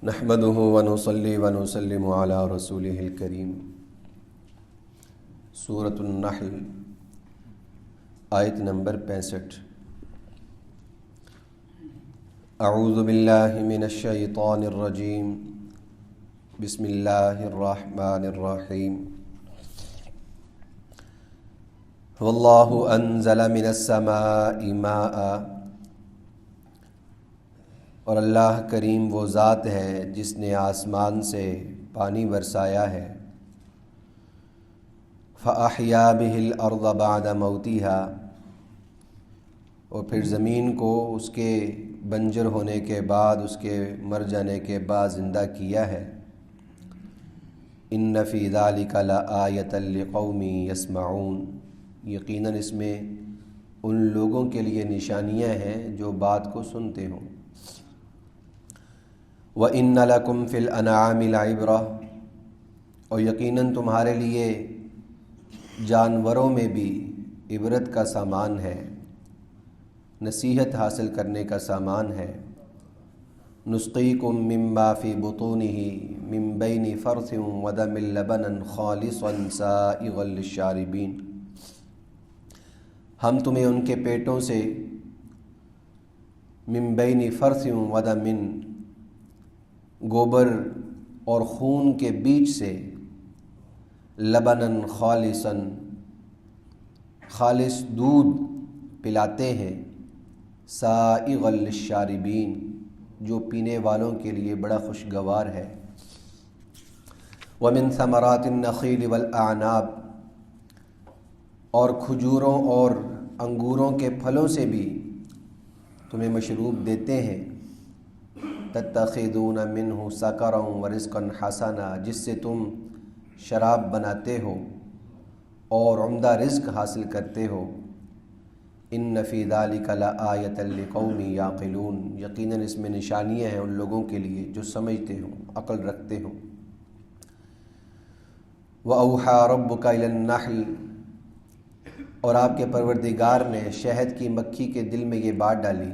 نحمده ونصلي ونسلم على رسوله الكريم۔ سورۃ النحل آیت نمبر 65۔ اعوذ باللہ من الشیطان الرجیم، بسم اللہ الرحمن الرحیم۔ واللہ انزل من السماء ماء، اور اللہ کریم وہ ذات ہے جس نے آسمان سے پانی برسایا ہے۔ فَأَحْيَا بِهِ الْأَرْضَ بَعْدَ مَوْتِهَا، اور پھر زمین کو اس کے بنجر ہونے کے بعد، اس کے مر جانے کے بعد زندہ کیا ہے۔ إِنَّ فِي ذَلِكَ لَآيَةً لِقَوْمٍ يَسْمَعُونَ، یقیناً اس میں ان لوگوں کے لیے نشانیاں ہیں جو بات کو سنتے ہوں۔ وَإِنَّ لَكُمْ فِي الْأَنْعَامِ لَعِبْرَةً، اور یقیناً تمہارے لیے جانوروں میں بھی عبرت کا سامان ہے، نصیحت حاصل کرنے کا سامان ہے۔ نُسْقِيكُم مِّمَّا فِي بُطُونِهِ مِن بَيْنِ فَرْثٍ وَدَمٍ لَبَنًا خَالِصًا سَائِغًا لِلشَّارِبِينَ، ہم تمہیں ان کے پیٹوں سے من بین فرث ودم، گوبر اور خون کے بیچ سے، لبناً خالصاً، خالص دودھ پلاتے ہیں، سائغا للشاربین، جو پینے والوں کے لیے بڑا خوشگوار ہے۔ ومن ثمرات النخیل والاعناب، اور کھجوروں اور انگوروں کے پھلوں سے بھی تمہیں مشروب دیتے ہیں۔ تتخذون منہ سکرا ورزقا حسنا، جس سے تم شراب بناتے ہو اور عمدہ رزق حاصل کرتے ہو۔ ان فی ذلک لآیۃ لقوم یعقلون، یقیناً اس میں نشانیاں ہیں ان لوگوں کے لیے جو سمجھتے ہوں، عقل رکھتے ہوں۔ وأوحى ربک الی النحل، اور آپ کے پروردگار نے شہد کی مکھی کے دل میں یہ بات ڈالی،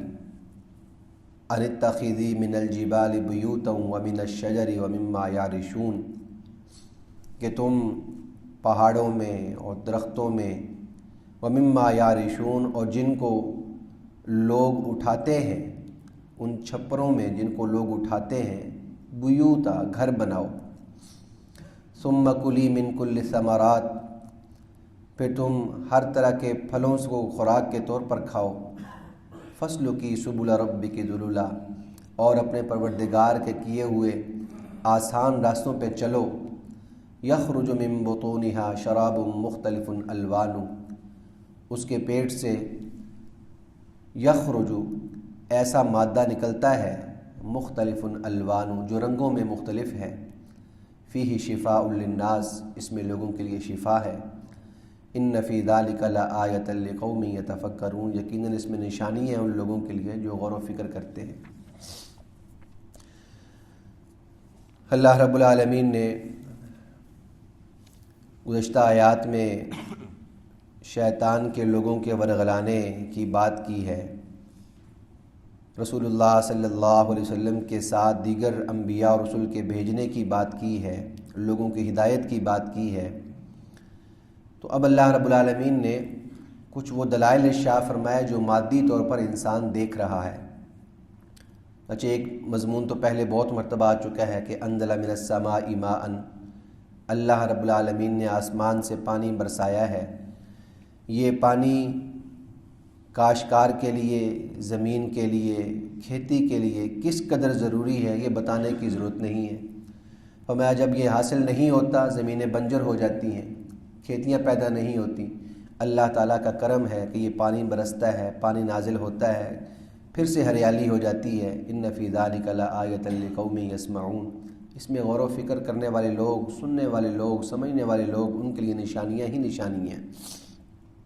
ان اتخذی من الجبال بیوتا ومن الشجر ومما یعرشون، کہ تم پہاڑوں میں اور درختوں میں، ومما یعرشون، اور جن کو لوگ اٹھاتے ہیں، ان چھپروں میں جن کو لوگ اٹھاتے ہیں، بیوتا، گھر بناؤ۔ ثم کلی من کل ثمرات، پھر تم ہر طرح کے پھلوں کو خوراک کے طور پر کھاؤ۔ فاسلکی سبل ربک ذللا، اور اپنے پروردگار کے کیے ہوئے آسان راستوں پہ چلو۔ یخرج من بطونها شراب مختلف الوانہ، اس کے پیٹ سے یخرج، ایسا مادہ نکلتا ہے، مختلف الوانہ، جو رنگوں میں مختلف ہے۔ فیہ شفاء للناس، اس میں لوگوں کے لیے شفا ہے۔ ان فی ذلک لآیۃ لقوم یتفکرون، یقیناً اس میں نشانی ہے ان لوگوں کے لیے جو غور و فکر کرتے ہیں۔ اللہ رب العالمین نے گزشتہ آیات میں شیطان کے لوگوں کے ورغلانے کی بات کی ہے، رسول اللہ صلی اللہ علیہ وسلم کے ساتھ دیگر انبیاء اور رسول کے بھیجنے کی بات کی ہے، لوگوں کی ہدایت کی بات کی ہے۔ تو اب اللہ رب العالمین نے کچھ وہ دلائل ارشاد فرمائے جو مادی طور پر انسان دیکھ رہا ہے۔ اچھا، ایک مضمون تو پہلے بہت مرتبہ آ چکا ہے کہ انزل من السماء ماء، اللہ رب العالمین نے آسمان سے پانی برسایا ہے۔ یہ پانی کاشتکار کے لیے، زمین کے لیے، کھیتی کے لیے کس قدر ضروری ہے یہ بتانے کی ضرورت نہیں ہے۔ فرمایا جب یہ حاصل نہیں ہوتا، زمینیں بنجر ہو جاتی ہیں، کھیتیاں پیدا نہیں ہوتی، اللہ تعالیٰ کا کرم ہے کہ یہ پانی برستا ہے، پانی نازل ہوتا ہے، پھر سے ہریالی ہو جاتی ہے۔ ان فی ذلک لآیۃ لقوم یسمعون، اس میں غور و فکر کرنے والے لوگ، سننے والے لوگ، سمجھنے والے لوگ، ان کے لیے نشانیاں ہی نشانیاں ہیں۔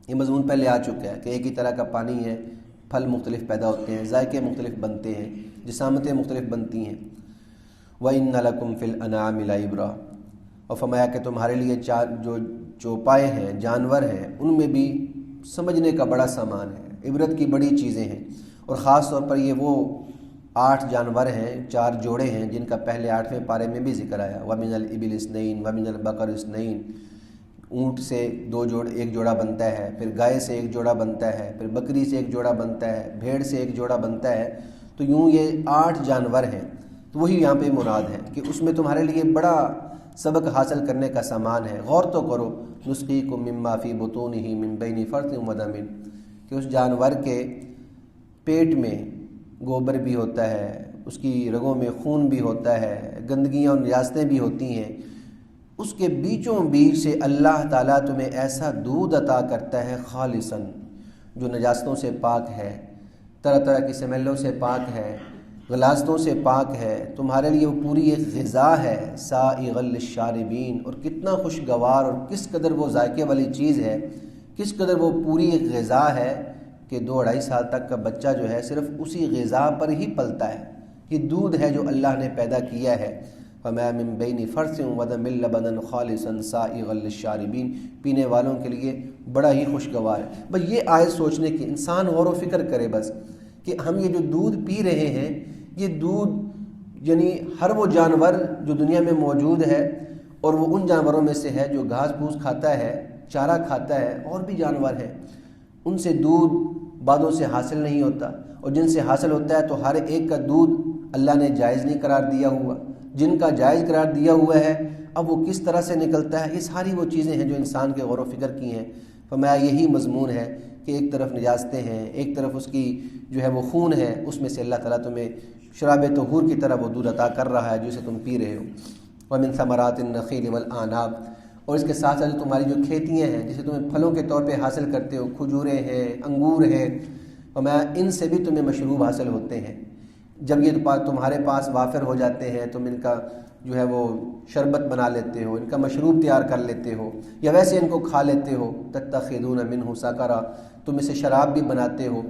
یہ مضمون پہلے آ چکا ہے کہ ایک ہی طرح کا پانی ہے، پھل مختلف پیدا ہوتے ہیں، ذائقے مختلف بنتے ہیں، جسامتیں مختلف بنتی ہیں۔ وَإِنَّ لَكُمْ فِي الْأَنْعَامِ لَعِبْرَةً، اور فرمایا کہ تمہارے لیے جو چوپائے ہیں، جانور ہیں، ان میں بھی سمجھنے کا بڑا سامان ہے، عبرت کی بڑی چیزیں ہیں۔ اور خاص طور پر یہ وہ 8 جانور ہیں، 4 جوڑے ہیں جن کا پہلے 8ویں پارے میں بھی ذکر آیا، وَمِنَ الْإِبِلِ اثْنَيْنِ وَمِنَ الْبَقَرِ اثْنَيْنِ، اونٹ سے 1 جوڑا بنتا ہے، پھر گائے سے 1 جوڑا بنتا ہے، پھر بکری سے 1 جوڑا بنتا ہے، بھیڑ سے 1 جوڑا بنتا ہے، تو یوں یہ 8 جانور ہیں۔ تو وہی یہاں پہ مراد ہے کہ اس میں تمہارے لیے بڑا سبق حاصل کرنے کا سامان ہے، غور تو کرو۔ نُسْقِيكُم مِّمَّا فِي بُطُونِهِ مِن بَيْنِ فَرْثٍ وَدَمٍ، کہ اس جانور کے پیٹ میں گوبر بھی ہوتا ہے، اس کی رگوں میں خون بھی ہوتا ہے، گندگیاں اور نجاستیں بھی ہوتی ہیں، اس کے بیچوں بیچ سے اللہ تعالیٰ تمہیں ایسا دودھ عطا کرتا ہے خالصاً، جو نجاستوں سے پاک ہے، طرح طرح کی سمیلوں سے پاک ہے، غلاظتوں سے پاک ہے، تمہارے لیے وہ پوری ایک غذا ہے، سائغ للشاربین، اور کتنا خوشگوار اور کس قدر وہ ذائقے والی چیز ہے، کس قدر وہ پوری ایک غذا ہے کہ 2-2.5 سال تک کا بچہ جو ہے صرف اسی غذا پر ہی پلتا ہے۔ یہ دودھ ہے جو اللہ نے پیدا کیا ہے۔ فَمَا مِن بَيْنِ فَرْثٍ وَدَمٍ لَبَنًا خَالِصًا سَائِغًا لِلشَّارِبِينَ، پینے والوں کے لیے بڑا ہی خوشگوار ہے۔ بس یہ آیت سوچنے کی، انسان غور و فکر کرے بس کہ ہم یہ جو دودھ پی رہے ہیں، یہ دودھ یعنی ہر وہ جانور جو دنیا میں موجود ہے، اور وہ ان جانوروں میں سے ہے جو گھاس پھوس کھاتا ہے، چارہ کھاتا ہے، اور بھی جانور ہیں، ان سے دودھ بعضوں سے حاصل نہیں ہوتا، اور جن سے حاصل ہوتا ہے تو ہر ایک کا دودھ اللہ نے جائز نہیں قرار دیا ہوا، جن کا جائز قرار دیا ہوا ہے اب وہ کس طرح سے نکلتا ہے۔ یہ ساری وہ چیزیں ہیں جو انسان کے غور و فکر کی ہیں۔ فرمایا یہی مضمون ہے کہ ایک طرف نجاستیں ہیں، ایک طرف اس کی جو ہے وہ خون ہے، اس میں سے اللہ تعالیٰ تمہیں شراب طہور کی طرح وہ دودھ عطا کر رہا ہے جسے تم پی رہے ہو۔ وَمِن ثَمَرَاتِ النَّخِيلِ وَالْأَعْنَابِ، اور اس کے ساتھ ساتھ تمہاری جو کھیتیاں ہیں جسے تمہیں پھلوں کے طور پہ حاصل کرتے ہو، کھجوریں ہیں، انگور ہیں، فرمایا ان سے بھی تمہیں مشروب حاصل ہوتے ہیں۔ جب یہ تمہارے پاس وافر ہو جاتے ہیں تم ان کا جو ہے وہ شربت بنا لیتے ہو، ان کا مشروب تیار کر لیتے ہو، یا ویسے ان کو کھا لیتے ہو۔ تَتَّخِذُونَ مِنْهُ سَكَرًا، تم اسے شراب بھی بناتے ہو۔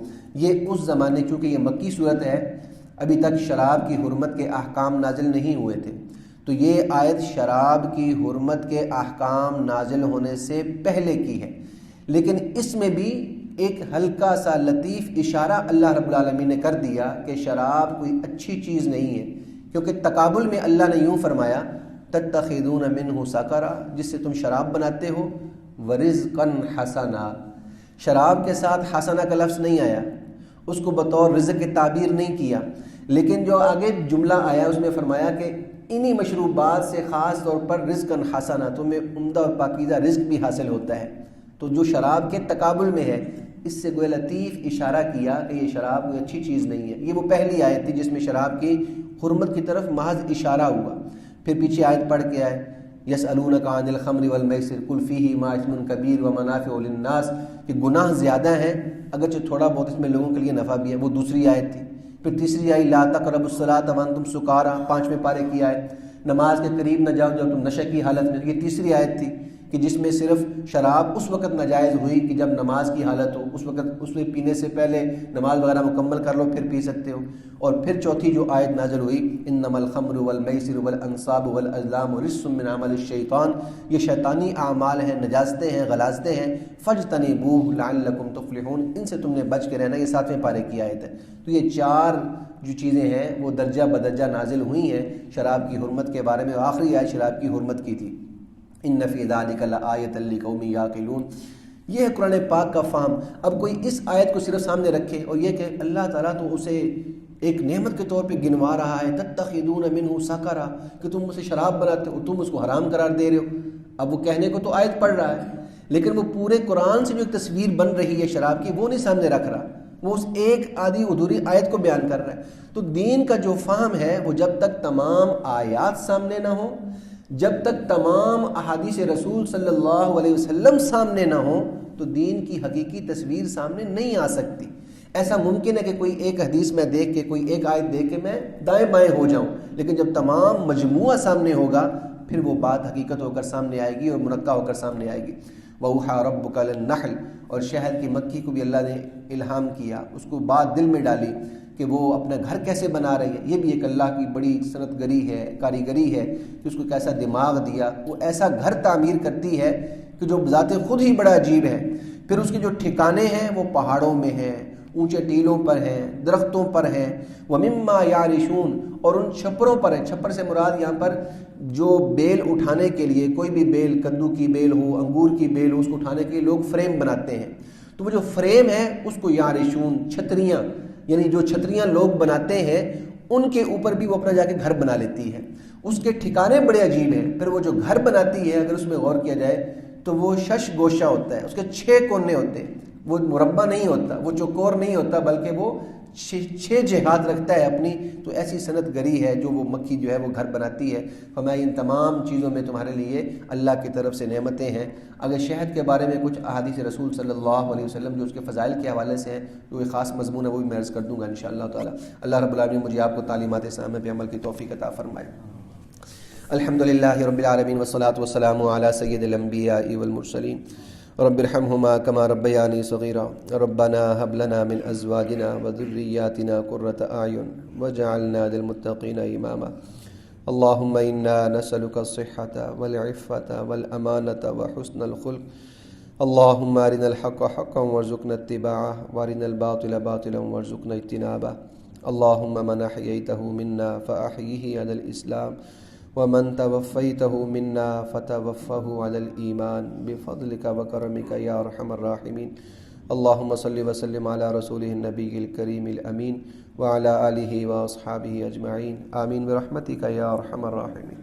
یہ اس زمانے، چونکہ یہ مکی صورت ہے، ابھی تک شراب کی حرمت کے احکام نازل نہیں ہوئے تھے، تو یہ آیت شراب کی حرمت کے احکام نازل ہونے سے پہلے کی ہے، لیکن اس میں بھی ایک ہلکا سا لطیف اشارہ اللہ رب العالمین نے کر دیا کہ شراب کوئی اچھی چیز نہیں ہے، کیونکہ تقابل میں اللہ نے یوں فرمایا تَتَّخِذُونَ مِنْهُ سَكَرًا، جس سے تم شراب بناتے ہو، وَرِزْقًا حَسَنًا، شراب کے ساتھ حسنہ کا لفظ نہیں آیا، اس کو بطور رزق کی تعبیر نہیں کیا، لیکن جو آگے جملہ آیا اس میں فرمایا کہ انہی مشروبات سے خاص طور پر رزقاً حسنہ، تمہیں عمدہ اور پاکیزہ رزق بھی حاصل ہوتا ہے۔ تو جو شراب کے تقابل میں ہے، اس سے کوئی لطیف اشارہ کیا کہ یہ شراب کوئی اچھی چیز نہیں ہے۔ یہ وہ پہلی آیت تھی جس میں شراب کی حرمت کی طرف محض اشارہ ہوا۔ پھر پیچھے آیت پڑھ کے آئے یسألونک عن الخمر والمیسر قل فیہما اثم کبیر ومنافع للناس، کہ گناہ زیادہ ہیں اگرچہ تھوڑا بہت اس میں لوگوں کے لیے نفع بھی ہے، وہ دوسری آیت تھی۔ پھر تیسری آئی لا تقربوا الصلاۃ وانتم سکارى، 5ویں پارے کی آیت، نماز کے قریب نہ جاؤ جب تم نشے کی حالت میں، یہ تیسری آیت تھی کہ جس میں صرف شراب اس وقت ناجائز ہوئی کہ جب نماز کی حالت ہو، اس وقت اس میں پینے سے پہلے نماز وغیرہ مکمل کر لو پھر پی سکتے ہو۔ اور پھر چوتھی جو آیت نازل ہوئی انما الخمر والمیسر والانصاب والازلام رجس من عمل الشیطان، یہ شیطانی اعمال ہیں، نجاستیں ہیں، غلاظتیں ہیں، فاجتنبوہ لعلکم تفلحون، ان سے تم نے بچ کے رہنا۔ یہ 7ویں پارے کی آیت ہے۔ تو یہ 4 جو چیزیں ہیں وہ درجہ بدرجہ نازل ہوئی ہیں شراب کی حرمت کے بارے میں۔ آخری آیت شراب کی حرمت کی تھی، ان فی ذلک لآیۃ لقوم یعقلون۔ یہ ہے قرآن پاک کا فہم۔ اب کوئی اس آیت کو صرف سامنے رکھے اور یہ کہ اللہ تعالیٰ تو اسے ایک نعمت کے طور پہ گنوا رہا ہے، تتخذون منہ سکرا، کہ تم اسے شراب بناتے ہو، تم اس کو حرام قرار دے رہے ہو۔ اب وہ کہنے کو تو آیت پڑھ رہا ہے، لیکن وہ پورے قرآن سے جو ایک تصویر بن رہی ہے شراب کی وہ نہیں سامنے رکھ رہا، وہ اس ایک آدھی ادھوری آیت کو بیان کر رہا ہے۔ تو دین کا جو فہم ہے وہ جب تک تمام آیات سامنے نہ ہو، جب تک تمام احادیث رسول صلی اللہ علیہ وسلم سامنے نہ ہو، تو دین کی حقیقی تصویر سامنے نہیں آ سکتی۔ ایسا ممکن ہے کہ کوئی ایک حدیث میں دیکھ کے، کوئی ایک آیت دیکھ کے میں دائیں بائیں ہو جاؤں، لیکن جب تمام مجموعہ سامنے ہوگا پھر وہ بات حقیقت ہو کر سامنے آئے گی اور منقع ہو کر سامنے آئے گی۔ وَأَوْحَىٰ رَبُّكَ إِلَى النَّحْلِ، اور شہد کی مکھی کو بھی اللہ نے الہام کیا، اس کو بات دل میں ڈالی کہ وہ اپنا گھر کیسے بنا رہی ہے۔ یہ بھی ایک اللہ کی بڑی صنعت گری ہے، کاریگری ہے کہ اس کو کیسا دماغ دیا، وہ ایسا گھر تعمیر کرتی ہے کہ جو بذات خود ہی بڑا عجیب ہے۔ پھر اس کے جو ٹھکانے ہیں وہ پہاڑوں میں ہیں، اونچے ٹیلوں پر ہیں، درختوں پر ہیں، وَمِمَّا يَعْرِشُونَ اور ان چھپروں پر ہے۔ چھپر سے مراد یہاں پر جو بیل اٹھانے کے لیے، کوئی بھی بیل، کدو کی بیل ہو، انگور کی بیل ہو، اس کو اٹھانے کے لیے لوگ فریم بناتے ہیں، تو وہ جو فریم ہے اس کو یعرشون، چھتریاں، یعنی جو چھتریاں لوگ بناتے ہیں ان کے اوپر بھی وہ اپنا جا کے گھر بنا لیتی ہے۔ اس کے ٹھکانے بڑے عجیب ہیں۔ پھر وہ جو گھر بناتی ہے اگر اس میں غور کیا جائے تو وہ شش گوشہ ہوتا ہے، اس کے 6 کونے ہوتے ہیں، وہ مربع نہیں ہوتا، وہ چوکور نہیں ہوتا، بلکہ وہ 6 جہات رکھتا ہے اپنی۔ تو ایسی صنعت گری ہے جو وہ مکھی جو ہے وہ گھر بناتی ہے۔ فرمایا ان تمام چیزوں میں تمہارے لیے اللہ کی طرف سے نعمتیں ہیں۔ اگر شہد کے بارے میں کچھ احادیث رسول صلی اللہ علیہ وسلم جو اس کے فضائل کے حوالے سے ہیں، جو ایک خاص مضمون ہے، وہ بھی میں عرض کر دوں گا انشاءاللہ تعالی۔ اللہ رب العالمین مجھے آپ کو تعلیمات اسلام پہ عمل کی توفیق عطا فرمائے۔ الحمدللہ رب العالمین والصلاة والسلام علی سید الانبیاء والمرسلین رب ارحمہما کما ربیانی صغیرا ربنا هب لنا من ازواجنا وذریاتنا قرۃ اعین واجعلنا للمتقین اماما اللهم انا نسألك الصحة والعفة والامانة وحسن الخلق اللهم ارنا الحق حقا وارزقنا اتباعه وارنا الباطل باطلا وارزقنا اجتنابه اللهم من احييته منا فاحيه على الاسلام ومن توفيته منا فتوفه على الإيمان بفضلك وكرمك يا أرحم الراحمين اللهم صل وسلم على رسوله النبي الكريم الأمين وعلى آله وأصحابه أجمعين آمين برحمتك يا أرحم الراحمين۔